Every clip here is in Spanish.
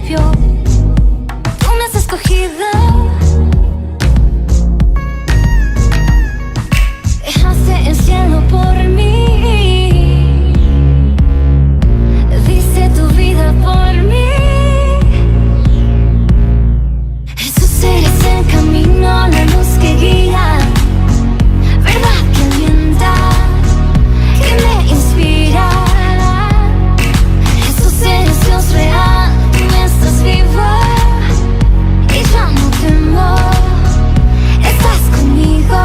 principio. Tú me has escogido. Dejaste el cielo por mí. Diste tu vida por mí. Jesús, eres el camino, la luz que guía, verdad que alienta, que me inspira. Jesús, eres Dios real, tú estás vivo y ya no temo, estás conmigo.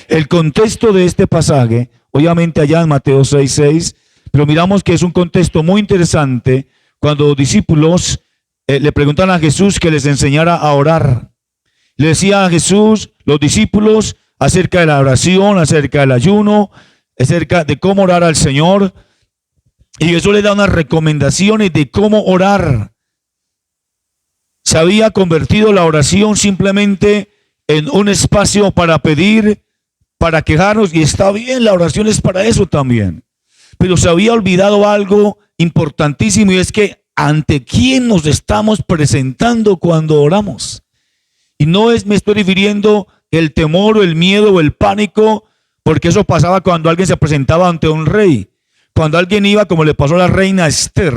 El contexto de este pasaje, obviamente allá en Mateo 6:6, pero miramos que es un contexto muy interesante cuando los discípulos le preguntan a Jesús que les enseñara a orar. Le decía a Jesús, los discípulos, acerca de la oración, acerca del ayuno, acerca de cómo orar al Señor. Y Jesús les da unas recomendaciones de cómo orar. Se había convertido la oración simplemente en un espacio para pedir, para quejarnos, y está bien, la oración es para eso también. Pero se había olvidado algo importantísimo, y es que ante quién nos estamos presentando cuando oramos. Y no me estoy refiriendo el temor o el miedo o el pánico, porque eso pasaba cuando alguien se presentaba ante un rey. Cuando alguien iba, como le pasó a la reina Esther,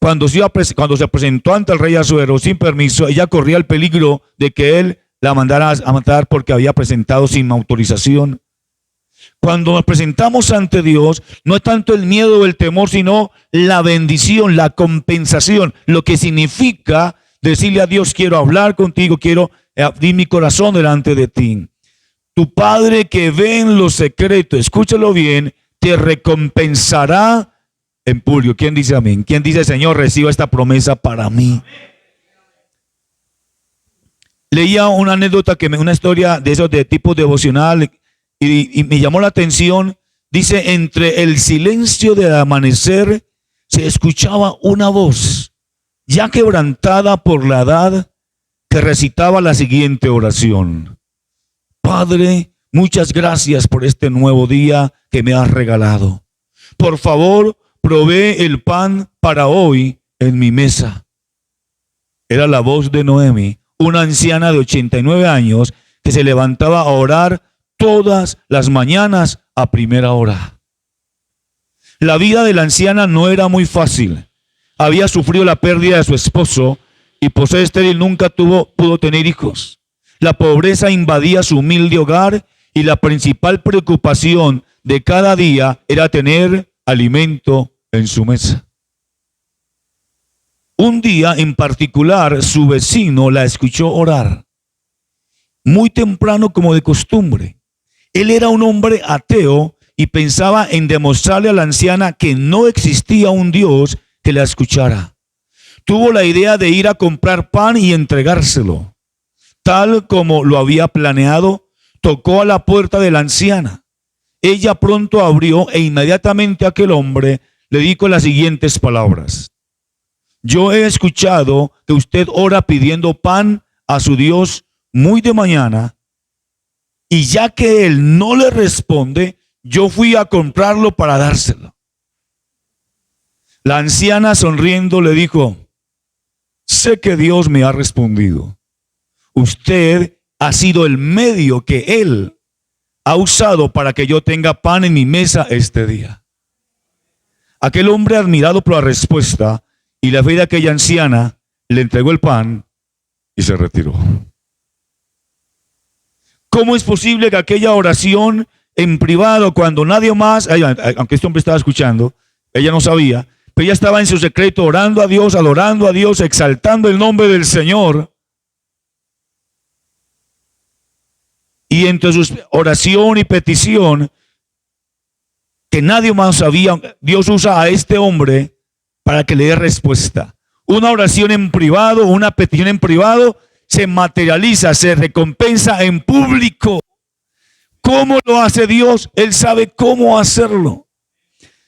cuando se presentó ante el rey Asuero sin permiso, ella corría el peligro de que él la mandara a matar porque había presentado sin autorización. Cuando nos presentamos ante Dios, no es tanto el miedo o el temor, sino la bendición, la compensación, lo que significa decirle a Dios: quiero hablar contigo, quiero abrir mi corazón delante de ti. Tu Padre que ve en lo secreto, escúchalo bien, te recompensará en público. ¿Quién dice amén? ¿Quién dice: Señor, reciba esta promesa para mí? Leía una anécdota, una historia de esos de tipo devocional, y me llamó la atención. Dice: entre el silencio del amanecer se escuchaba una voz, ya quebrantada por la edad, que recitaba la siguiente oración: Padre, muchas gracias por este nuevo día que me has regalado. Por favor, provee el pan para hoy en mi mesa. Era la voz de Noemi, una anciana de 89 años que se levantaba a orar todas las mañanas a primera hora. La vida de la anciana no era muy fácil. Había sufrido la pérdida de su esposo y por ser estéril nunca pudo tener hijos. La pobreza invadía su humilde hogar y la principal preocupación de cada día era tener alimento en su mesa. Un día en particular, su vecino la escuchó orar, muy temprano como de costumbre. Él era un hombre ateo y pensaba en demostrarle a la anciana que no existía un Dios que la escuchara. Tuvo la idea de ir a comprar pan y entregárselo. Tal como lo había planeado, tocó a la puerta de la anciana. Ella pronto abrió e inmediatamente aquel hombre le dijo las siguientes palabras: Yo he escuchado que usted ora pidiendo pan a su Dios muy de mañana, y ya que él no le responde, yo fui a comprarlo para dárselo. La anciana, sonriendo, le dijo: sé que Dios me ha respondido. Usted ha sido el medio que Él ha usado para que yo tenga pan en mi mesa este día. Aquel hombre, admirado por la respuesta y la fe de aquella anciana, le entregó el pan y se retiró. ¿Cómo es posible que aquella oración en privado, cuando nadie más, aunque este hombre estaba escuchando, ella no sabía, pero ella estaba en su secreto orando a Dios, adorando a Dios, exaltando el nombre del Señor? Y entre su oración y petición, que nadie más sabía, Dios usa a este hombre para que le dé respuesta. Una oración en privado, una petición en privado, se materializa, se recompensa en público. ¿Cómo lo hace Dios? Él sabe cómo hacerlo.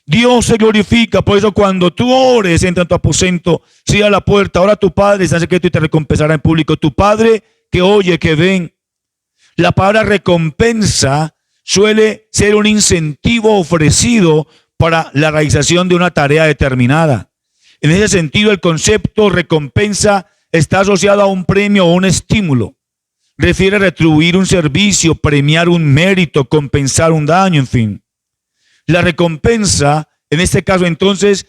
Dios se glorifica. Por eso cuando tú ores, entra en tu aposento, cierra la puerta, ora a tu Padre, está en secreto y te recompensará en público. Tu Padre que oye, que ven. La palabra recompensa suele ser un incentivo ofrecido para la realización de una tarea determinada. En ese sentido, el concepto recompensa está asociado a un premio o un estímulo. Refiere a retribuir un servicio, premiar un mérito, compensar un daño, en fin. La recompensa, en este caso entonces,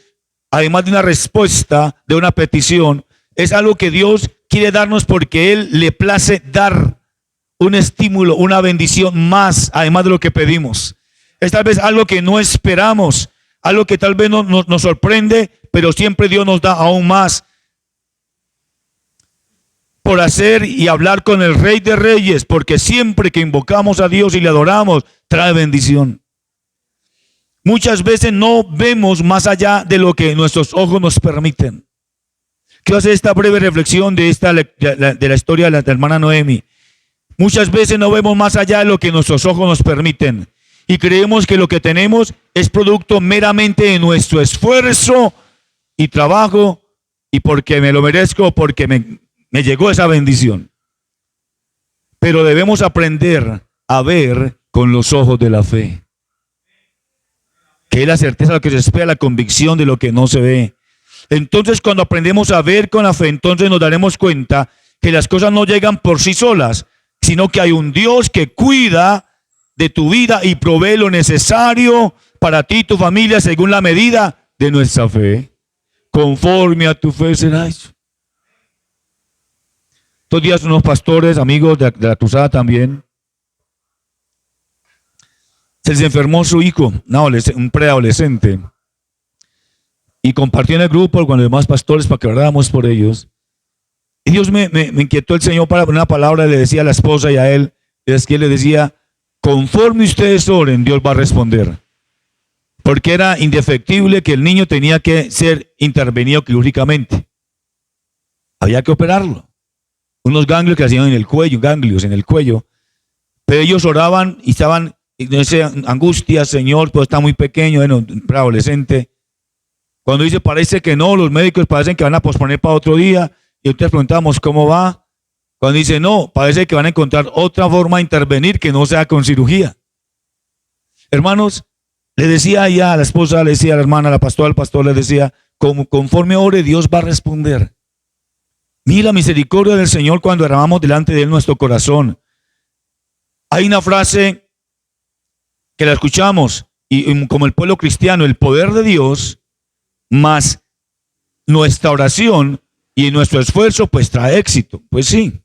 además de una respuesta, de una petición, es algo que Dios quiere darnos porque Él le place dar un estímulo, una bendición más, además de lo que pedimos. Es tal vez algo que no esperamos, algo que tal vez nos sorprende, pero siempre Dios nos da aún más por hacer y hablar con el Rey de Reyes, porque siempre que invocamos a Dios y le adoramos, trae bendición. Muchas veces no vemos más allá de lo que nuestros ojos nos permiten. Quiero hacer esta breve reflexión de la historia de la hermana Noemi. Muchas veces no vemos más allá de lo que nuestros ojos nos permiten y creemos que lo que tenemos es producto meramente de nuestro esfuerzo y trabajo y porque me lo merezco, porque me llegó esa bendición. Pero debemos aprender a ver con los ojos de la fe, que es la certeza de lo que se espera, la convicción de lo que no se ve. Entonces, cuando aprendemos a ver con la fe, entonces nos daremos cuenta que las cosas no llegan por sí solas, sino que hay un Dios que cuida de tu vida y provee lo necesario para ti y tu familia según la medida de nuestra fe. Conforme a tu fe será hecho. Estos días unos pastores, amigos de la cruzada también, se les enfermó su hijo, un preadolescente, y compartió en el grupo con los demás pastores para que oráramos por ellos. Y Dios me inquietó el Señor para poner una palabra, le decía a la esposa y a él, es que él le decía, conforme ustedes oren, Dios va a responder. Porque era indefectible que el niño tenía que ser intervenido quirúrgicamente. Había que operarlo. Unos ganglios que hacían en el cuello, pero ellos oraban y estaban en esa angustia, Señor, pues está muy pequeño, bueno, preadolescente. Cuando dice, parece que no, los médicos parecen que van a posponer para otro día, y entonces preguntamos, ¿cómo va? Cuando dice, no, parece que van a encontrar otra forma de intervenir que no sea con cirugía. Hermanos, le decía ya a la esposa, le decía a la hermana, a la pastora, al pastor, le decía, conforme ore, Dios va a responder. Mira la misericordia del Señor cuando derramamos delante de Él nuestro corazón. Hay una frase que la escuchamos, y como el pueblo cristiano, el poder de Dios, más nuestra oración y nuestro esfuerzo, pues trae éxito. Pues sí.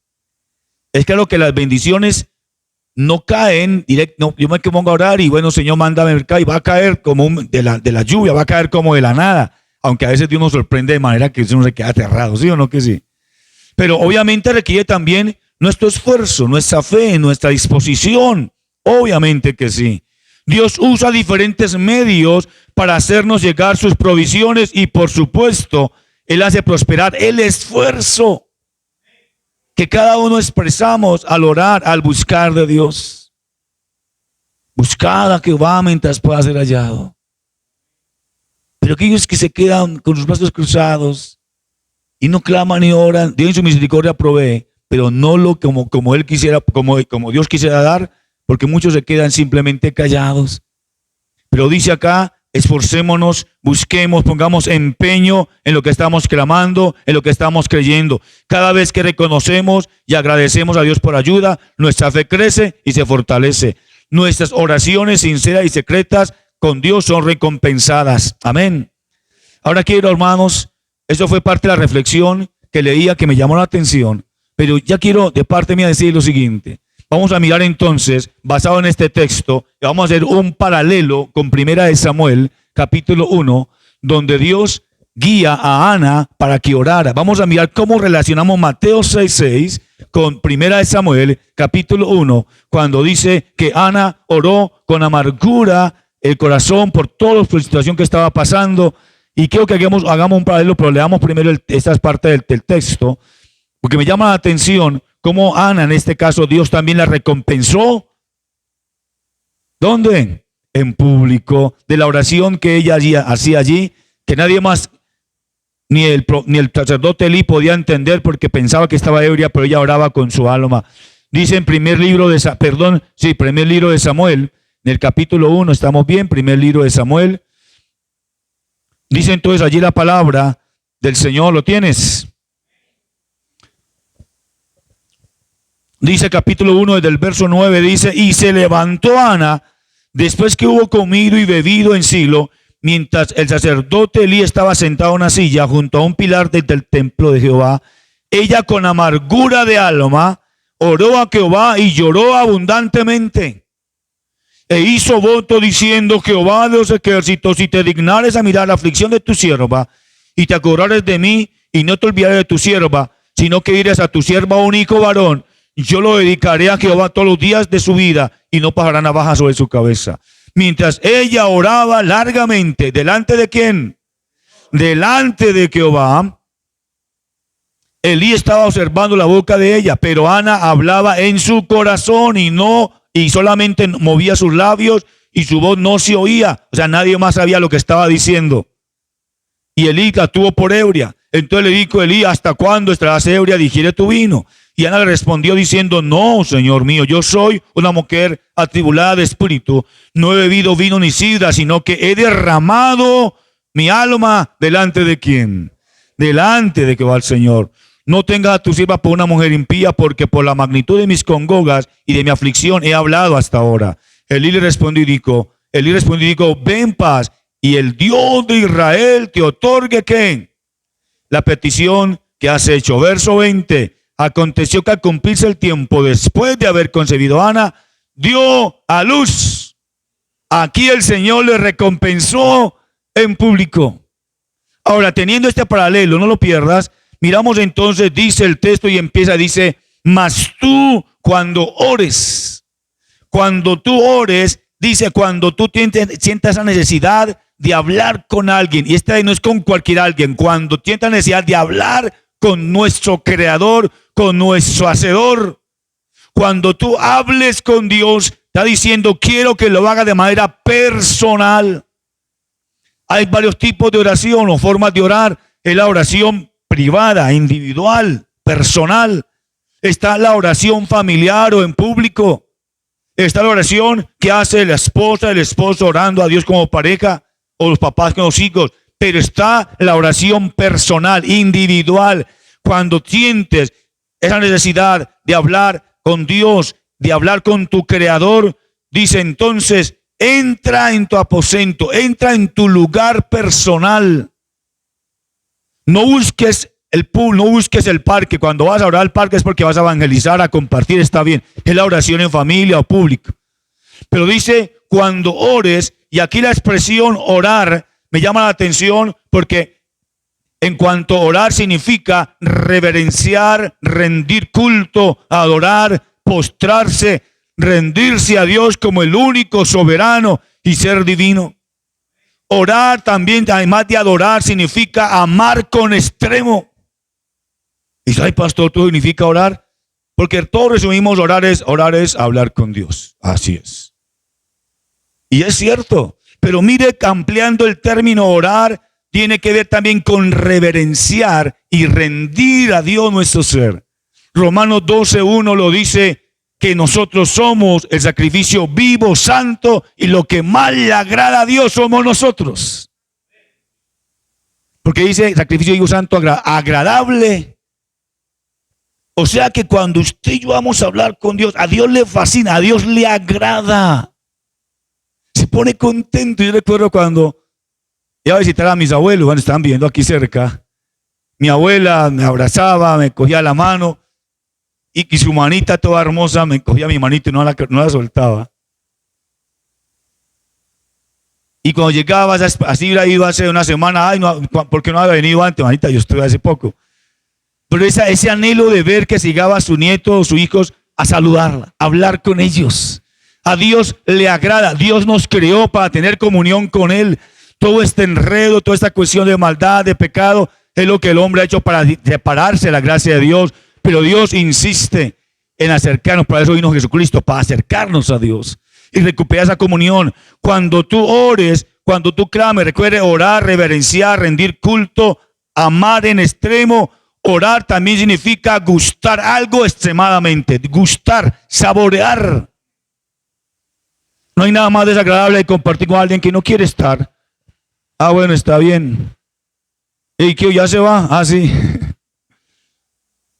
Es claro que las bendiciones no caen directo. No, yo me pongo a orar y bueno, Señor, mándame y va a caer como de la lluvia, va a caer como de la nada. Aunque a veces Dios nos sorprende de manera que uno se queda aterrado, ¿sí o no que sí? Pero obviamente requiere también nuestro esfuerzo, nuestra fe, nuestra disposición. Obviamente que sí. Dios usa diferentes medios para hacernos llegar sus provisiones y por supuesto, Él hace prosperar el esfuerzo que cada uno expresamos al orar, al buscar de Dios. Buscad a Jehová mientras pueda ser hallado. Pero aquellos que se quedan con los brazos cruzados y no claman ni oran, Dios en su misericordia provee, pero no lo como Él quisiera, como Dios quisiera dar, porque muchos se quedan simplemente callados. Pero dice acá, esforcémonos, busquemos, pongamos empeño en lo que estamos clamando, en lo que estamos creyendo. Cada vez que reconocemos y agradecemos a Dios por ayuda, nuestra fe crece y se fortalece. Nuestras oraciones sinceras y secretas con Dios son recompensadas. Amén. Ahora quiero, hermanos, eso fue parte de la reflexión que leía que me llamó la atención, pero ya quiero de parte mía decir lo siguiente. Vamos a mirar entonces, basado en este texto, y vamos a hacer un paralelo con Primera de Samuel, capítulo 1, donde Dios guía a Ana para que orara. Vamos a mirar cómo relacionamos Mateo 6:6 con Primera de Samuel, capítulo 1, cuando dice que Ana oró con amargura el corazón por toda la situación que estaba pasando. Y quiero que hagamos un paralelo, pero leamos primero estas partes del texto, porque me llama la atención cómo Ana, en este caso, Dios también la recompensó. ¿Dónde? En público, de la oración que ella hacía allí, que nadie más, ni el sacerdote Elí podía entender porque pensaba que estaba ebria, pero ella oraba con su alma. Dice en primer libro de Samuel, en el capítulo 1, estamos bien, primer libro de Samuel, Dice entonces allí la palabra del Señor, ¿lo tienes? Dice capítulo 1 desde el verso 9, dice, y se levantó Ana después que hubo comido y bebido en Silo, mientras el sacerdote Elí estaba sentado en una silla junto a un pilar del templo de Jehová. Ella con amargura de alma oró a Jehová y lloró abundantemente. E hizo voto diciendo, Jehová de los ejércitos, si te dignares a mirar la aflicción de tu sierva y te acordares de mí y no te olvidares de tu sierva, sino que dires a tu sierva un hijo varón, yo lo dedicaré a Jehová todos los días de su vida y no pasará navaja sobre su cabeza. Mientras ella oraba largamente, ¿delante de quién? Delante de Jehová. Elí estaba observando la boca de ella, pero Ana hablaba en su corazón y solamente movía sus labios y su voz no se oía. O sea, nadie más sabía lo que estaba diciendo. Y Elí la tuvo por ebria. Entonces le dijo Elí, ¿hasta cuándo estarás ebria? Digiere tu vino. Y Ana le respondió diciendo, no, Señor mío, yo soy una mujer atribulada de espíritu. No he bebido vino ni sidra, sino que he derramado mi alma delante de quién. Delante de Jehová el Señor. No tengas a tu sierva por una mujer impía, porque por la magnitud de mis congogas y de mi aflicción he hablado hasta ahora. Elí respondió y dijo, ve en paz, y el Dios de Israel te otorgue ¿qué? La petición que has hecho. Verso 20. Aconteció que al cumplirse el tiempo, después de haber concebido Ana, dio a luz. Aquí el Señor le recompensó en público. Ahora, teniendo este paralelo, no lo pierdas, miramos entonces, dice el texto y empieza, dice, mas tú cuando ores, dice, cuando tú sientas esa necesidad de hablar con alguien, y esta no es con cualquier alguien, cuando sientas necesidad de hablar con nuestro Creador, con nuestro Hacedor, cuando tú hables con Dios, está diciendo, quiero que lo haga de manera personal. Hay varios tipos de oración o formas de orar. Es la oración privada, individual, personal. Está la oración familiar o en público. Está la oración que hace la esposa, el esposo orando a Dios como pareja, o los papás con los hijos. Pero está la oración personal, individual, cuando sientes esa necesidad de hablar con Dios, de hablar con tu Creador. Dice entonces, entra en tu aposento, entra en tu lugar personal. No busques el pool, no busques el parque. Cuando vas a orar al parque es porque vas a evangelizar, a compartir, está bien. Es la oración en familia o público. Pero dice, cuando ores, y aquí la expresión orar me llama la atención porque en cuanto a orar significa reverenciar, rendir culto, adorar, postrarse, rendirse a Dios como el único soberano y ser divino. Orar también, además de adorar, significa amar con extremo. Y dice, ay pastor, ¿tú significa orar? Porque todos resumimos orar es hablar con Dios. Así es. Y es cierto. Pero mire, ampliando el término orar, tiene que ver también con reverenciar y rendir a Dios nuestro ser. Romanos 12:1 lo dice, que nosotros somos el sacrificio vivo, santo, y lo que más le agrada a Dios somos nosotros. Porque dice sacrificio vivo, santo, agradable. O sea que cuando usted y yo vamos a hablar con Dios, a Dios le fascina, a Dios le agrada. Se pone contento. Yo recuerdo cuando iba a visitar a mis abuelos, cuando estaban viviendo aquí cerca. Mi abuela me abrazaba, me cogía la mano y su manita toda hermosa me cogía mi manita y no la soltaba. Y cuando llegaba, así hubiera ido hace una semana, ay, no, ¿por qué no había venido antes, manita? Yo estuve hace poco. Pero ese anhelo de ver que llegaba a su nieto o sus hijos a saludarla, a hablar con ellos. A Dios le agrada. Dios nos creó para tener comunión con Él. Todo este enredo, toda esta cuestión de maldad, de pecado, es lo que el hombre ha hecho para separarse de la gracia de Dios. Pero Dios insiste en acercarnos. Para eso vino Jesucristo, para acercarnos a Dios y recuperar esa comunión. Cuando tú ores, cuando tú clames, recuerde orar, reverenciar, rendir culto, amar en extremo. Orar también significa gustar algo extremadamente. Gustar, saborear. No hay nada más desagradable de compartir con alguien que no quiere estar. Ah, bueno, está bien. ¿Y qué? ¿Ya se va? Ah, sí.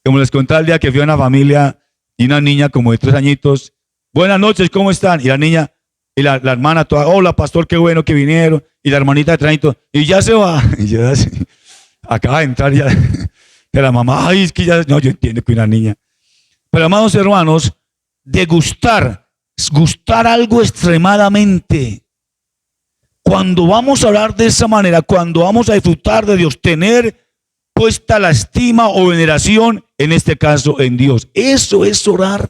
Como les contaba el día que fui a una familia y una niña como de 3 añitos. Buenas noches, ¿cómo están? Y la niña, y la hermana toda, hola pastor, qué bueno que vinieron. Y la hermanita de 3 añitos, y ya se va. Y yo así, acaba de entrar ya de la mamá. Ay, es que ya, no, yo entiendo que una niña. Pero amados hermanos, gustar algo extremadamente. Cuando vamos a hablar de esa manera, cuando vamos a disfrutar de Dios, tener puesta la estima o veneración, en este caso en Dios. Eso es orar.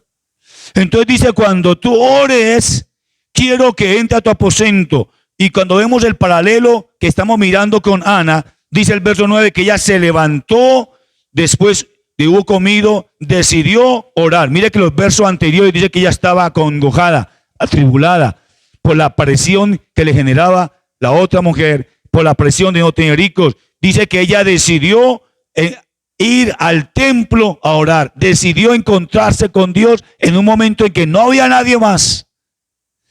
Entonces dice, cuando tú ores, quiero que entre a tu aposento. Y cuando vemos el paralelo que estamos mirando con Ana, dice el verso 9 que ella se levantó, después de hubo comido, decidió orar. Mire que los versos anteriores dice que ella estaba acongojada, atribulada, por la presión que le generaba la otra mujer, por la presión de no tener hijos. Dice que ella decidió ir al templo a orar, decidió encontrarse con Dios en un momento en que no había nadie más.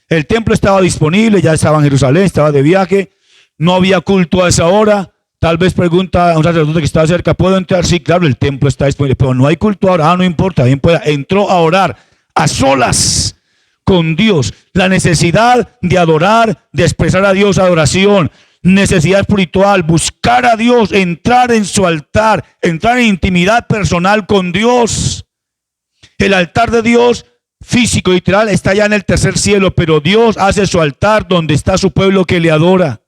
El templo estaba disponible, ya estaba en Jerusalén, estaba de viaje, no había culto a esa hora. Tal vez pregunta a un sacerdote que estaba cerca, ¿puedo entrar? Sí, claro, el templo está disponible, pero no hay culto ahora. Ah, no importa, bien pueda. Entró a orar a solas con Dios. La necesidad de adorar, de expresar a Dios adoración, necesidad espiritual, buscar a Dios, entrar en su altar, entrar en intimidad personal con Dios. El altar de Dios, físico, literal, está ya en el tercer cielo, pero Dios hace su altar donde está su pueblo que le adora.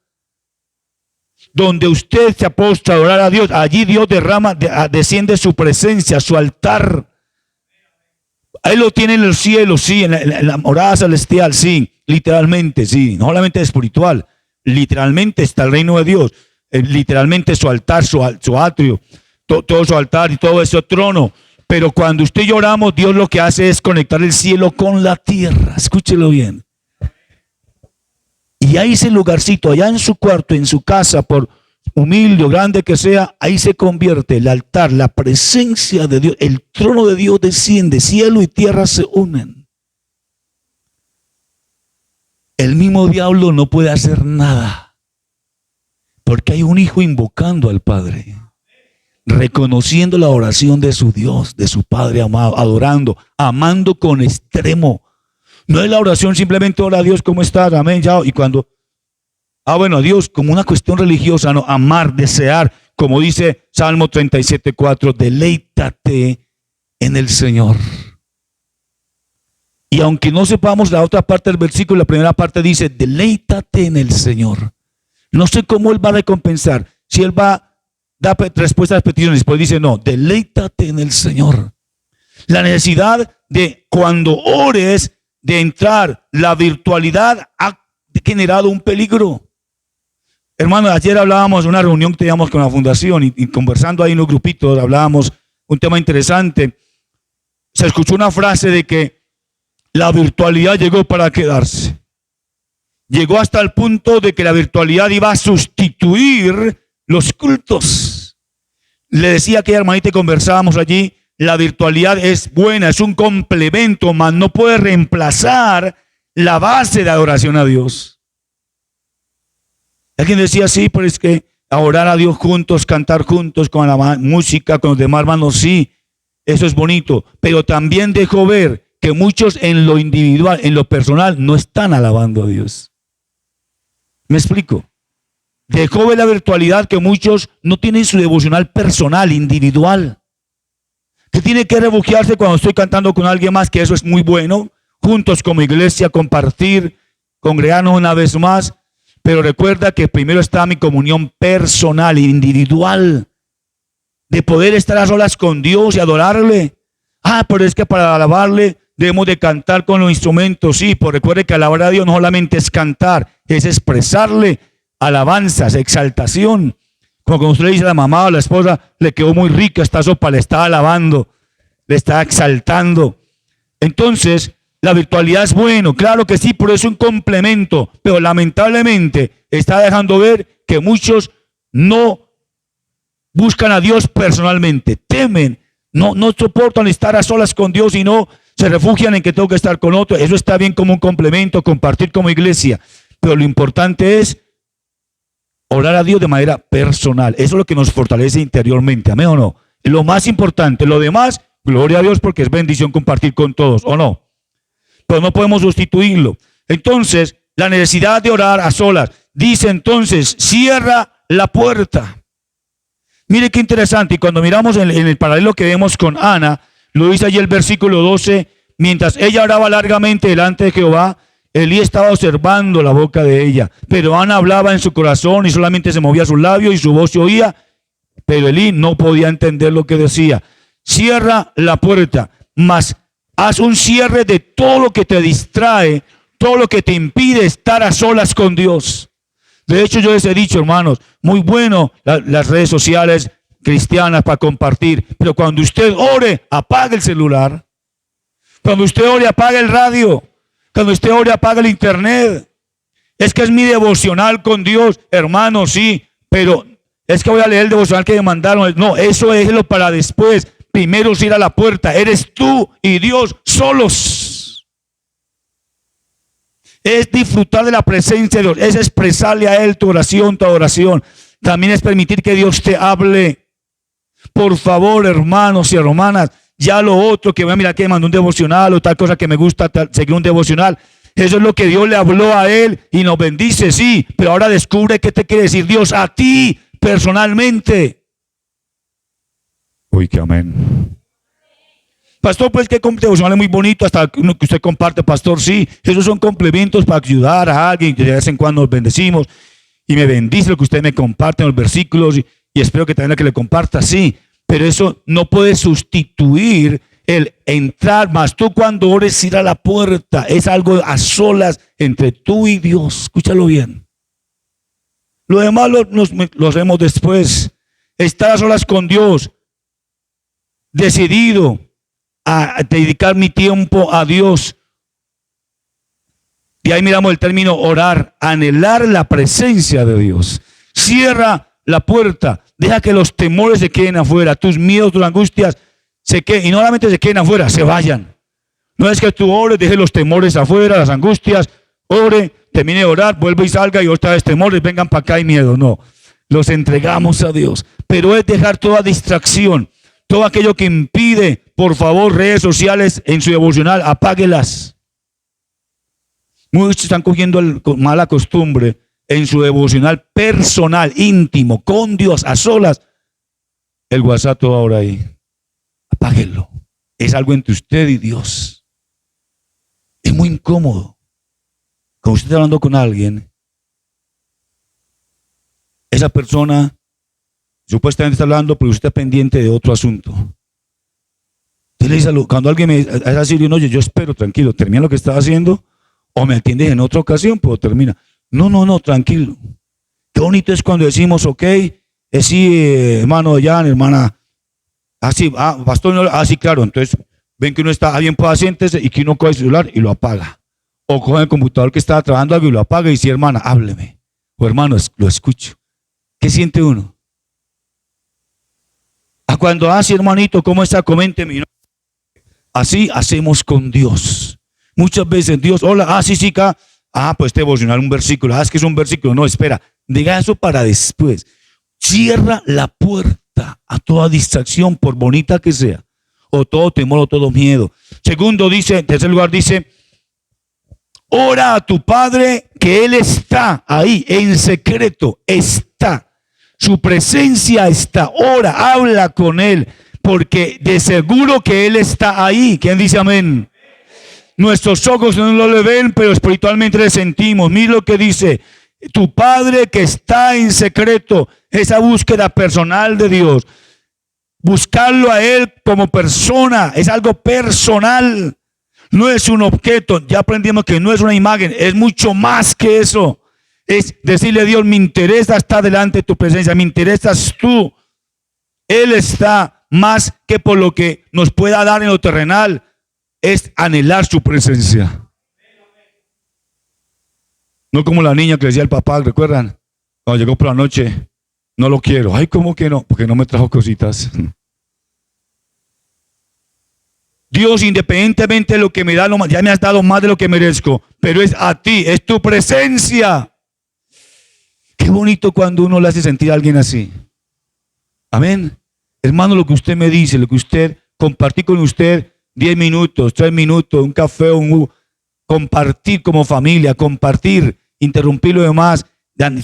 Donde usted se apostra a adorar a Dios, allí Dios desciende su presencia, su altar. Ahí lo tiene en el cielo, sí, en la morada celestial, sí, literalmente, sí, no solamente espiritual, literalmente está el reino de Dios, literalmente su altar, su atrio, todo su altar y todo ese trono. Pero cuando usted y yo oramos, Dios lo que hace es conectar el cielo con la tierra, escúchelo bien. Y ahí ese lugarcito, allá en su cuarto, en su casa, por humilde o grande que sea, ahí se convierte el altar, la presencia de Dios, el trono de Dios desciende, cielo y tierra se unen. El mismo diablo no puede hacer nada, porque hay un hijo invocando al Padre, reconociendo la oración de su Dios, de su Padre amado, adorando, amando con extremo. No es la oración simplemente, hola Dios, ¿cómo estás? Amén, ya. Y cuando, bueno, Dios, como una cuestión religiosa, no, amar, desear, como dice Salmo 37:4, deleítate en el Señor. Y aunque no sepamos la otra parte del versículo, la primera parte dice, deleítate en el Señor. No sé cómo Él va a recompensar, si Él va a dar respuesta a las peticiones, después dice, no, deleítate en el Señor. La necesidad de cuando ores, de entrar, la virtualidad ha generado un peligro. Hermano, ayer hablábamos de una reunión que teníamos con la fundación y conversando ahí en los grupitos, hablábamos un tema interesante. Se escuchó una frase de que la virtualidad llegó para quedarse. Llegó hasta el punto de que la virtualidad iba a sustituir los cultos. Le decía a aquella hermanita y conversábamos allí, la virtualidad es buena, es un complemento, mas no puede reemplazar la base de adoración a Dios. Alguien decía, sí, pero es que adorar a Dios juntos, cantar juntos con la música, con los demás hermanos, sí, eso es bonito. Pero también dejó ver que muchos en lo individual, en lo personal, no están alabando a Dios. ¿Me explico? Dejó ver la virtualidad que muchos no tienen su devocional personal, individual. Que tiene que refugiarse cuando estoy cantando con alguien más, que eso es muy bueno, juntos como iglesia, compartir, congregarnos una vez más, pero recuerda que primero está mi comunión personal, individual, de poder estar a solas con Dios y adorarle. Pero es que para alabarle debemos de cantar con los instrumentos, sí, pero recuerde que alabar a Dios no solamente es cantar, es expresarle alabanzas, exaltación. Como cuando usted le dice a la mamá o a la esposa, le quedó muy rica esta sopa, le está alabando, le está exaltando. Entonces, la virtualidad es bueno, claro que sí, pero es un complemento. Pero lamentablemente está dejando ver que muchos no buscan a Dios personalmente, temen, no soportan estar a solas con Dios y no se refugian en que tengo que estar con otro. Eso está bien como un complemento, compartir como iglesia. Pero lo importante es orar a Dios de manera personal. Eso es lo que nos fortalece interiormente. ¿Amén o no? Es lo más importante. Lo demás, gloria a Dios, porque es bendición compartir con todos, ¿o no? Pero no podemos sustituirlo. Entonces, la necesidad de orar a solas. Dice entonces, cierra la puerta. Mire qué interesante. Y cuando miramos en el paralelo que vemos con Ana, lo dice allí el versículo 12, mientras ella oraba largamente delante de Jehová, Elí estaba observando la boca de ella, pero Ana hablaba en su corazón y solamente se movía sus labios y su voz se oía, pero Elí no podía entender lo que decía. Cierra la puerta, mas haz un cierre de todo lo que te distrae, todo lo que te impide estar a solas con Dios. De hecho, yo les he dicho, hermanos, muy bueno las redes sociales cristianas para compartir, pero cuando usted ore, apague el celular. Cuando usted ore, apague el radio. Cuando usted ore, apaga el internet. Es que es mi devocional con Dios, hermano, sí, pero es que voy a leer el devocional que me mandaron. No, eso es lo para después. Primero es ir a la puerta. Eres tú y Dios solos. Es disfrutar de la presencia de Dios. Es expresarle a Él tu oración, tu adoración. También es permitir que Dios te hable. Por favor, hermanos y hermanas, ya lo otro que voy a mirar que me mandó un devocional o tal cosa que me gusta seguir un devocional. Eso es lo que Dios le habló a él y nos bendice, sí. Pero ahora descubre qué te quiere decir Dios a ti personalmente. Uy, que amén. Pastor, pues que devocional es muy bonito, hasta que usted comparte, pastor, sí. Esos son complementos para ayudar a alguien, que de vez en cuando nos bendecimos. Y me bendice lo que usted me comparte en los versículos y espero que también la que le comparta, sí. Pero eso no puede sustituir el entrar, más tú cuando ores ir a la puerta, es algo a solas entre tú y Dios. Escúchalo bien. Lo demás lo hacemos después. Estar a solas con Dios, decidido a dedicar mi tiempo a Dios. Y ahí miramos el término orar, anhelar la presencia de Dios. Cierra la puerta, deja que los temores se queden afuera, tus miedos, tus angustias se queden, y no solamente se queden afuera, se vayan. No es que tú ores, deje los temores afuera, las angustias, ore, termine de orar, vuelva y salga y otra vez temores, vengan para acá y miedo. No, los entregamos a Dios, pero es dejar toda distracción, todo aquello que impide. Por favor, redes sociales en su devocional, apáguelas. Muchos están cogiendo mala costumbre en su devocional personal, íntimo, con Dios, a solas. El WhatsApp toda hora ahí. Apáguenlo. Es algo entre usted y Dios. Es muy incómodo. Cuando usted está hablando con alguien, esa persona supuestamente está hablando, pero usted está pendiente de otro asunto. Usted le dice, cuando alguien me es así, oye, yo espero, tranquilo, termina lo que está haciendo, o me atiendes en otra ocasión, pero termina. No, tranquilo. Qué bonito es cuando decimos, ok, sí, hermano Jan, hermana, así, pastor, así, claro. Entonces, ven que uno está bien paciente y que uno coge el celular y lo apaga. O coge el computador que estaba trabajando algo y lo apaga y dice, hermana, hábleme. O hermano, lo escucho. ¿Qué siente uno? Cuando así, hermanito, ¿cómo está? Coménteme. Así hacemos con Dios. Muchas veces Dios, hola, sí, acá. Pues devocionar un versículo. Es que es un versículo. No, espera. Diga eso para después. Cierra la puerta a toda distracción, por bonita que sea. O todo temor o todo miedo. Segundo dice, en tercer lugar dice, ora a tu Padre que Él está ahí en secreto. Está. Su presencia está. Ora, habla con Él. Porque de seguro que Él está ahí. ¿Quién dice amén? Nuestros ojos no lo ven, pero espiritualmente le sentimos. Mira lo que dice, tu Padre que está en secreto, esa búsqueda personal de Dios. Buscarlo a Él como persona, es algo personal. No es un objeto, ya aprendimos que no es una imagen, es mucho más que eso. Es decirle a Dios, me interesa estar delante de tu presencia, me interesas tú. Él está más que por lo que nos pueda dar en lo terrenal. Es anhelar su presencia. No como la niña que decía al papá, ¿recuerdan? Cuando llegó por la noche, no lo quiero. Ay, ¿cómo que no? Porque no me trajo cositas. Dios, independientemente de lo que me da, ya me has dado más de lo que merezco, pero es a ti, es tu presencia. Qué bonito cuando uno le hace sentir a alguien así. Amén. Hermano, lo que usted me dice, lo que usted, compartí con usted 10 minutos, 3 minutos, un café, compartir como familia, compartir, interrumpir lo demás,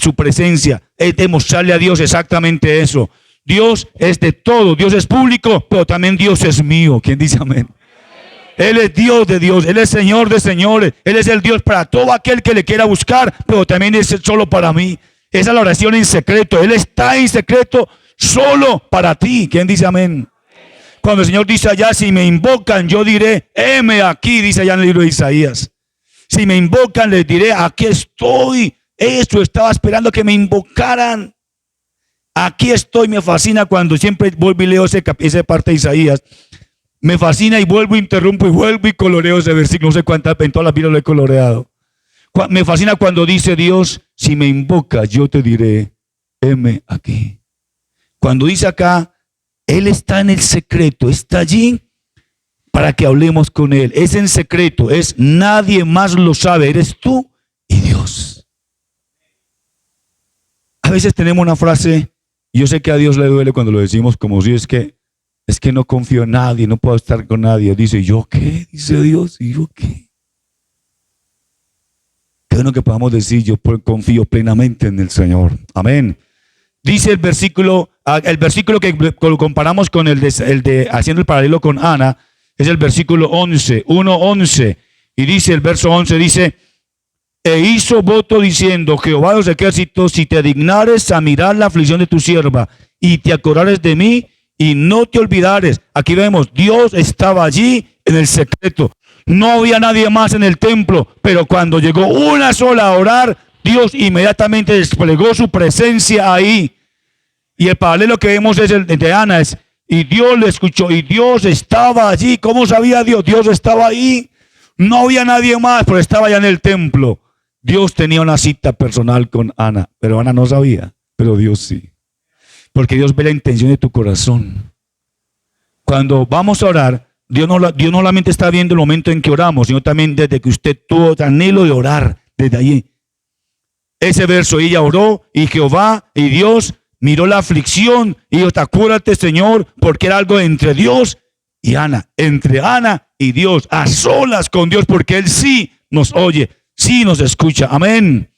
su presencia, es demostrarle a Dios exactamente eso. Dios es de todo, Dios es público, pero también Dios es mío. ¿Quién dice amén? Él es Dios de Dios, Él es Señor de señores, Él es el Dios para todo aquel que le quiera buscar, pero también es solo para mí. Esa es la oración en secreto, Él está en secreto solo para ti. ¿Quién dice amén? Cuando el Señor dice allá, si me invocan, yo diré, heme aquí, dice allá en el libro de Isaías. Si me invocan, les diré, aquí estoy. Esto estaba esperando que me invocaran. Aquí estoy. Me fascina cuando siempre vuelvo y leo esa parte de Isaías. Me fascina y vuelvo, interrumpo y vuelvo y coloreo ese versículo. No sé cuántas, en todas las vidas lo he coloreado. Me fascina cuando dice Dios, si me invocas, yo te diré, heme aquí. Cuando dice acá, Él está en el secreto, está allí para que hablemos con Él. Es en secreto, nadie más lo sabe, eres tú y Dios. A veces tenemos una frase, y yo sé que a Dios le duele cuando lo decimos como si es que no confío en nadie, no puedo estar con nadie. Dice, ¿yo qué? Dice Dios, ¿y yo qué? Qué bueno que podamos decir, yo confío plenamente en el Señor. Amén. Dice el versículo que lo comparamos con el de haciendo el paralelo con Ana, es el versículo 11, 1:11. Y dice el verso 11, dice, e hizo voto diciendo, Jehová de los ejércitos, si te dignares a mirar la aflicción de tu sierva, y te acordares de mí, y no te olvidares. Aquí vemos, Dios estaba allí en el secreto. No había nadie más en el templo, pero cuando llegó una sola a orar, Dios inmediatamente desplegó su presencia ahí. Y el paralelo que vemos es el de Ana, y Dios le escuchó, y Dios estaba allí. ¿Cómo sabía Dios? Dios estaba ahí. No había nadie más, pero estaba allá en el templo. Dios tenía una cita personal con Ana, pero Ana no sabía, pero Dios sí. Porque Dios ve la intención de tu corazón. Cuando vamos a orar, Dios no solamente está viendo el momento en que oramos, sino también desde que usted tuvo anhelo de orar, desde allí. Ese verso, ella oró y Jehová y Dios miró la aflicción y dijo, acuérdate, Señor, porque era algo entre Dios y Ana, entre Ana y Dios, a solas con Dios, porque Él sí nos oye, sí nos escucha. Amén.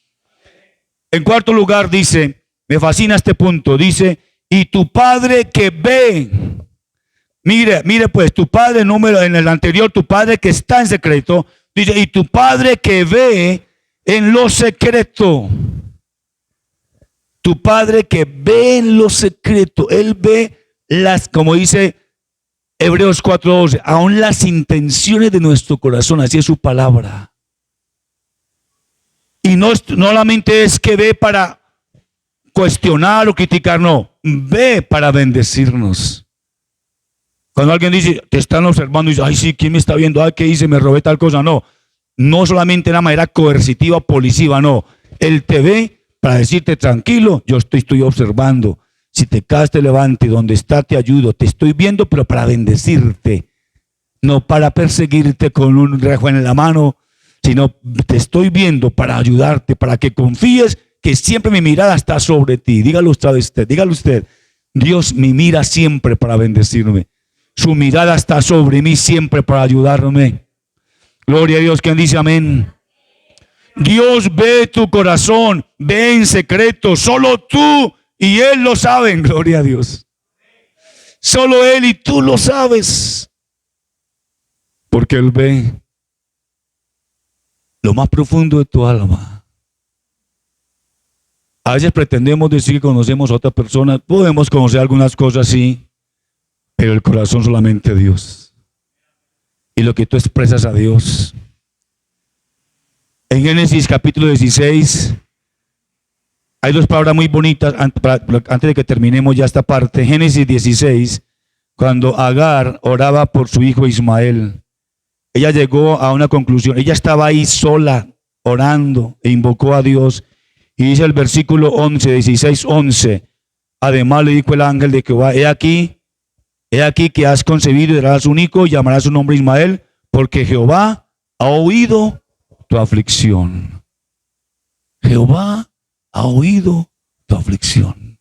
En cuarto lugar dice, me fascina este punto, dice, y tu Padre que ve, mire pues, tu Padre, número en el anterior, tu Padre que está en secreto, dice, y tu Padre que ve en lo secreto. Tu Padre que ve en lo secreto, Él ve como dice Hebreos 4:12, aún las intenciones de nuestro corazón, así es su palabra. Y no solamente es que ve para cuestionar o criticar, no, ve para bendecirnos. Cuando alguien dice, te están observando y dice, ay sí, ¿quién me está viendo? Ay, ¿qué hice? Me robé tal cosa. No solamente de una manera coercitiva, policiva, no. Él te ve para decirte, tranquilo, yo te estoy observando. Si te caes, te levante, donde está te ayudo. Te estoy viendo, pero para bendecirte. No para perseguirte con un rejo en la mano, sino te estoy viendo para ayudarte, para que confíes que siempre mi mirada está sobre ti. Dígalo usted. Dios me mira siempre para bendecirme. Su mirada está sobre mí siempre para ayudarme. Gloria a Dios. ¿Quién dice amén? Dios ve tu corazón, ve en secreto, solo tú y Él lo saben. Gloria a Dios. Solo Él y tú lo sabes. Porque Él ve lo más profundo de tu alma. A veces pretendemos decir que conocemos a otra persona. Podemos conocer algunas cosas, sí, pero el corazón solamente Dios. Y lo que tú expresas a Dios. En Génesis capítulo 16, hay dos palabras muy bonitas antes de que terminemos ya esta parte. Génesis 16, cuando Agar oraba por su hijo Ismael, ella llegó a una conclusión. Ella estaba ahí sola, orando, e invocó a Dios. Y dice el versículo 11, 16:11, además le dijo el ángel de Jehová, he aquí que has concebido y darás un hijo y llamarás su nombre Ismael, porque Jehová ha oído tu aflicción. Jehová ha oído tu aflicción.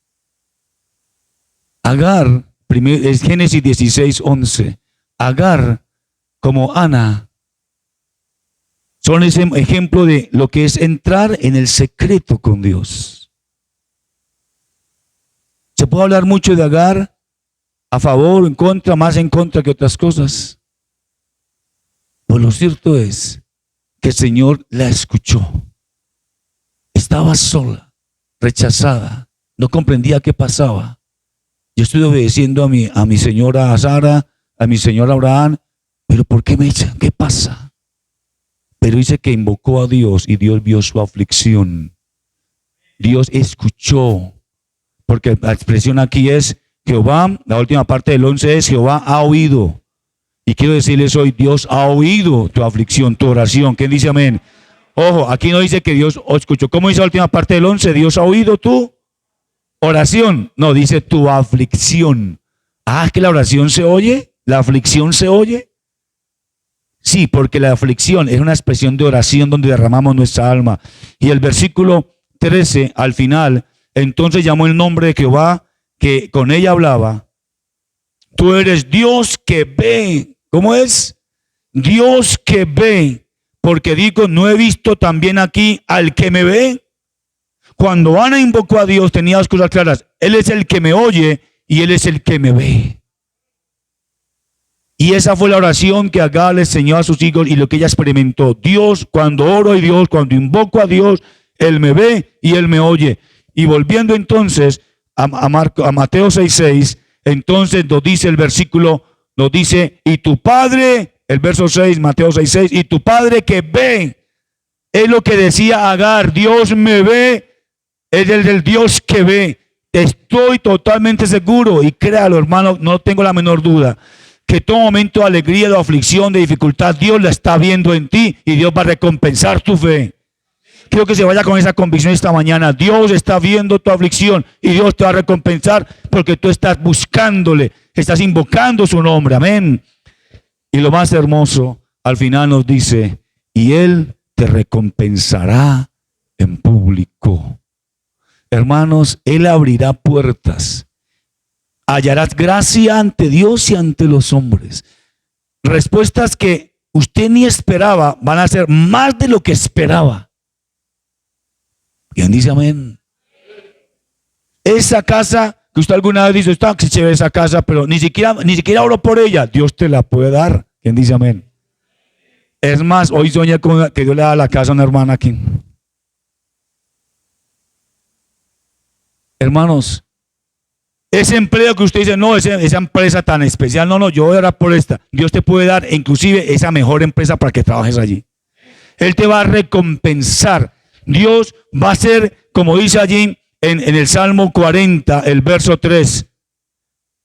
Agar, es Génesis 16:11. Agar, como Ana, son ese ejemplo de lo que es entrar en el secreto con Dios. Se puede hablar mucho de Agar, a favor o en contra, más en contra que otras cosas. Pero lo cierto es que el Señor la escuchó. Estaba sola, rechazada, no comprendía qué pasaba. Yo estoy obedeciendo a mi señora Sara, a mi señor Abraham, pero ¿por qué me echan? ¿Qué pasa? Pero dice que invocó a Dios y Dios vio su aflicción. Dios escuchó, porque la expresión aquí es Jehová, la última parte del 11 es Jehová ha oído. Y quiero decirles hoy, Dios ha oído tu aflicción, tu oración. ¿Quién dice amén? Ojo, aquí no dice que Dios escuchó. ¿Cómo dice la última parte del 11? Dios ha oído tu oración. No, dice tu aflicción. Ah, ¿es que la oración se oye? ¿La aflicción se oye? Sí, porque la aflicción es una expresión de oración donde derramamos nuestra alma. Y el versículo 13, al final, entonces llamó el nombre de Jehová, que con ella hablaba. Tú eres Dios que ve. ¿Cómo es? Dios que ve. Porque digo, no he visto también aquí al que me ve. Cuando Ana invocó a Dios, tenía dos cosas claras. Él es el que me oye y Él es el que me ve. Y esa fue la oración que Agar le enseñó a sus hijos y lo que ella experimentó. Dios, cuando oro a Dios, cuando invoco a Dios, Él me ve y Él me oye. Y volviendo entonces a Mateo 6:6, entonces nos dice el versículo, nos dice, y tu Padre, el verso 6, Mateo 6:6, y tu Padre que ve, es lo que decía Agar, Dios me ve, es el del Dios que ve. Estoy totalmente seguro, y créalo hermano, no tengo la menor duda, que todo momento de alegría, de aflicción, de dificultad, Dios la está viendo en ti y Dios va a recompensar tu fe. Quiero que se vaya con esa convicción esta mañana. Dios está viendo tu aflicción y Dios te va a recompensar porque tú estás buscándole, estás invocando su nombre. Amén. Y lo más hermoso, al final nos dice, y Él te recompensará en público. Hermanos, Él abrirá puertas. Hallarás gracia ante Dios y ante los hombres. Respuestas que usted ni esperaba van a ser más de lo que esperaba. ¿Quién dice amén? Esa casa que usted alguna vez dice, está que chévere esa casa, pero ni siquiera oro por ella. Dios te la puede dar. ¿Quién dice amén? Es más, hoy soñé con que Dios le da la casa a una hermana aquí. Hermanos, ese empleo que usted dice, no, esa empresa tan especial, no, yo voy a orar por esta. Dios te puede dar inclusive esa mejor empresa para que trabajes allí. Él te va a recompensar. Dios va a ser, como dice allí en el Salmo 40, el verso 3.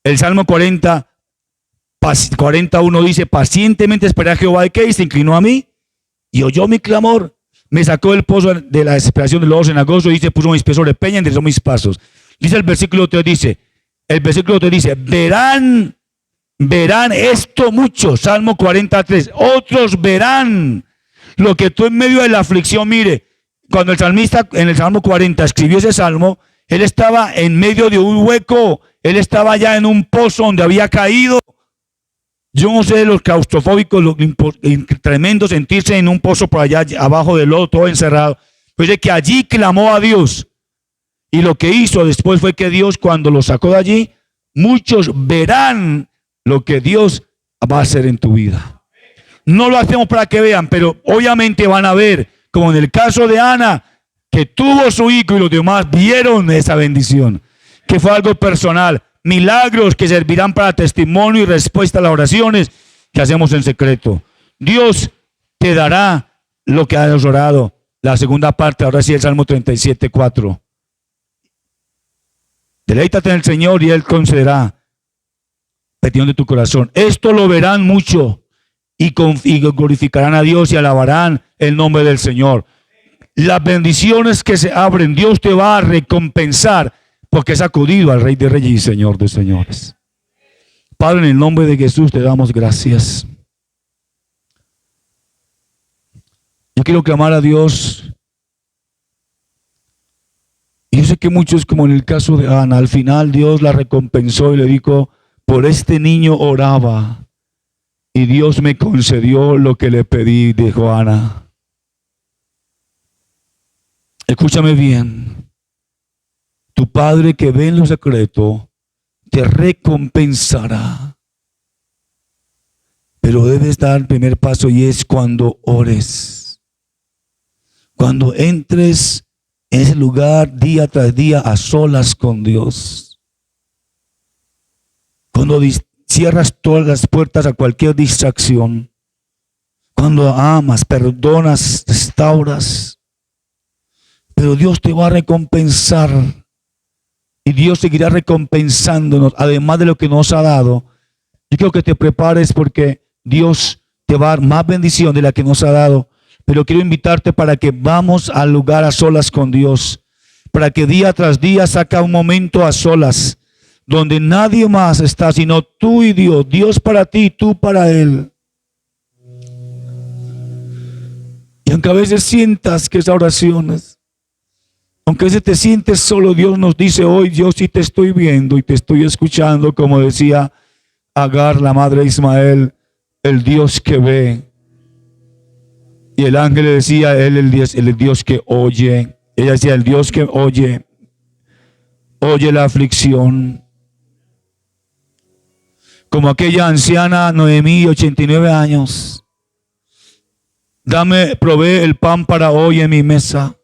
El Salmo 41 dice, pacientemente esperé a Jehová, y se inclinó a mí y oyó mi clamor. Me sacó del pozo de la desesperación de los lobos cenagosos y puso mis pies sobre peña, enderezó mis pasos. Dice el versículo 3, verán esto mucho. Salmo 43, otros verán lo que tú en medio de la aflicción. Mire, cuando el salmista en el Salmo 40 escribió ese salmo, él estaba en medio de un hueco, él estaba ya en un pozo donde había caído. Yo no sé, los claustrofóbicos, tremendo sentirse en un pozo por allá abajo del lodo, todo encerrado. Pues de que allí clamó a Dios. Y lo que hizo después fue que Dios, cuando lo sacó de allí, muchos verán lo que Dios va a hacer en tu vida. No lo hacemos para que vean, pero obviamente van a ver, como en el caso de Ana, que tuvo su hijo y los demás vieron esa bendición, que fue algo personal. Milagros que servirán para testimonio y respuesta a las oraciones que hacemos en secreto. Dios te dará lo que has orado. La segunda parte, ahora sí, el Salmo 37:4. Deleítate en el Señor y Él concederá petición de tu corazón. Esto lo verán mucho y glorificarán a Dios y alabarán el nombre del Señor. Las bendiciones que se abren, Dios te va a recompensar porque has acudido al Rey de Reyes y Señor de Señores. Padre, en el nombre de Jesús te damos gracias. Yo quiero clamar a Dios. Y yo sé que que muchos, como en el caso de Ana, al final Dios la recompensó y le dijo, por este niño oraba y Dios me concedió lo que le pedí, dijo Ana. Escúchame bien, tu Padre que ve en lo secreto te recompensará. Pero debes dar el primer paso y es cuando ores. Cuando entres en ese lugar día tras día a solas con Dios. Cuando cierras todas las puertas a cualquier distracción. Cuando amas, perdonas, restauras. Pero Dios te va a recompensar. Y Dios seguirá recompensándonos, además de lo que nos ha dado. Yo quiero que te prepares porque Dios te va a dar más bendición de la que nos ha dado. Pero quiero invitarte para que vamos al lugar a solas con Dios. Para que día tras día saca un momento a solas. Donde nadie más está sino tú y Dios. Dios para ti y tú para Él. Y aunque a veces sientas que esas oraciones, aunque a veces te sientes solo, Dios nos dice hoy, yo sí te estoy viendo y te estoy escuchando, como decía Agar, la madre de Ismael, el Dios que ve. Y el ángel le decía, él el Dios que oye. Ella decía, el Dios que oye, oye la aflicción. Como aquella anciana Noemí, 89 años. Provee el pan para hoy en mi mesa.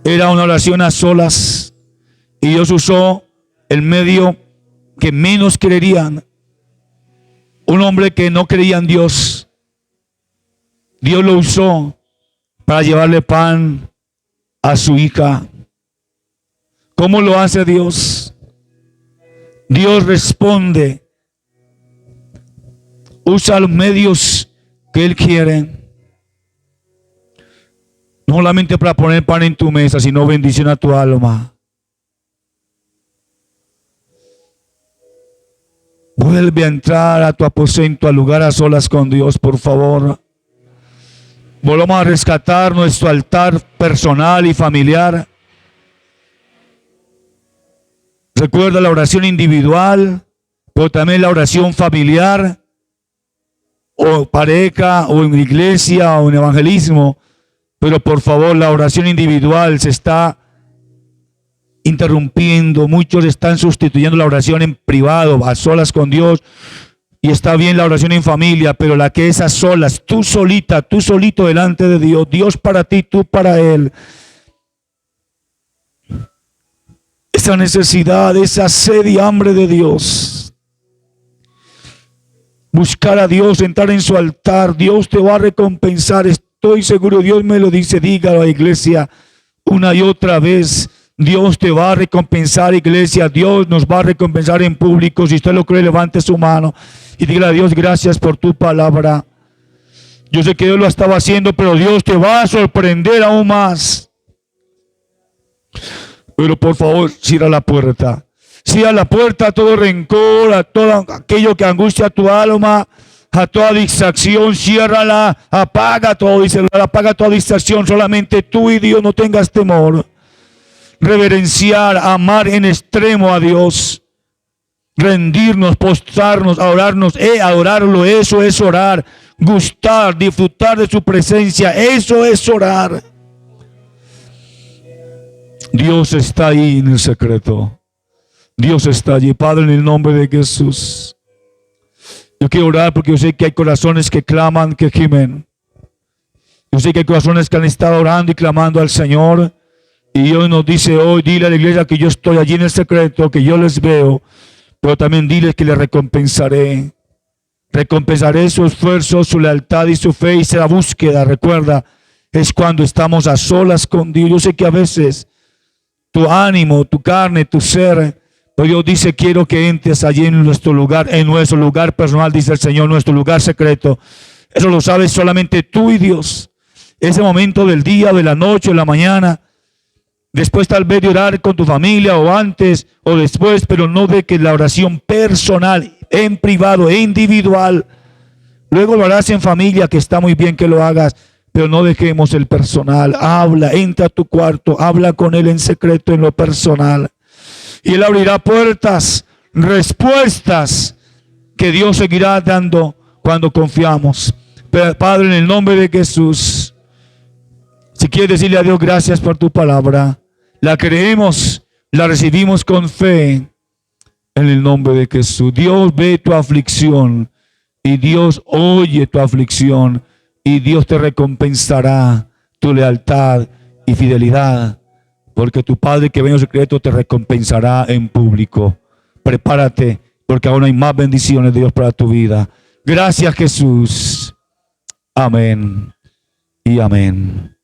Era una oración a solas. Y Dios usó el medio que menos creerían. Un hombre que no creía en Dios. Dios lo usó para llevarle pan a su hija. ¿Cómo lo hace Dios? Dios responde. Usa los medios que Él quiere. No solamente para poner pan en tu mesa, sino bendición a tu alma. Vuelve a entrar a tu aposento, al lugar a solas con Dios, por favor. Volvamos a rescatar nuestro altar personal y familiar. Recuerda la oración individual, pero también la oración familiar, o pareja, o en iglesia, o en evangelismo. Pero por favor, la oración individual se está interrumpiendo. Muchos están sustituyendo la oración en privado, a solas con Dios. Y está bien la oración en familia, pero la que es a solas, tú solita, tú solito delante de Dios, Dios para ti, tú para Él. Esa necesidad, esa sed y hambre de Dios. Buscar a Dios, entrar en su altar, Dios te va a recompensar. Estoy seguro, Dios me lo dice, dígalo a la iglesia una y otra vez. Dios te va a recompensar, iglesia. Dios nos va a recompensar en público. Si usted lo cree, levante su mano y dígale a Dios, gracias por tu palabra. Yo sé que Dios lo estaba haciendo, pero Dios te va a sorprender aún más. Pero por favor, cierra la puerta. Cierra la puerta a todo rencor, a todo aquello que angustia tu alma, a toda distracción. Ciérrala, apaga todo, apaga toda distracción. Solamente tú y Dios, no tengas temor. Reverenciar, amar en extremo a Dios, rendirnos, postrarnos, adorarlo, eso es orar, gustar, disfrutar de su presencia, eso es orar. Dios está ahí en el secreto, Dios está allí. Padre, en el nombre de Jesús, yo quiero orar porque yo sé que hay corazones que claman, que gimen. Yo sé que hay corazones que han estado orando y clamando al Señor. Y Dios nos dice hoy, dile a la iglesia que yo estoy allí en el secreto, que yo les veo, pero también diles que les recompensaré. Recompensaré su esfuerzo, su lealtad y su fe y esa búsqueda. Recuerda, es cuando estamos a solas con Dios. Yo sé que a veces tu ánimo, tu carne, tu ser, pero Dios dice, quiero que entres allí en nuestro lugar personal, dice el Señor, nuestro lugar secreto. Eso lo sabes solamente tú y Dios. Ese momento del día, de la noche, de la mañana. Después tal vez de orar con tu familia o antes o después, pero no de que la oración personal, en privado e individual. Luego lo harás en familia, que está muy bien que lo hagas, pero no dejemos el personal. Habla, entra a tu cuarto, habla con Él en secreto, en lo personal. Y Él abrirá puertas, respuestas que Dios seguirá dando cuando confiamos. Pero, Padre, en el nombre de Jesús, si quieres decirle a Dios gracias por tu palabra, la creemos, la recibimos con fe en el nombre de Jesús. Dios ve tu aflicción y Dios oye tu aflicción y Dios te recompensará tu lealtad y fidelidad, porque tu Padre que ve en secreto te recompensará en público. Prepárate, porque aún hay más bendiciones de Dios para tu vida. Gracias, Jesús. Amén y amén.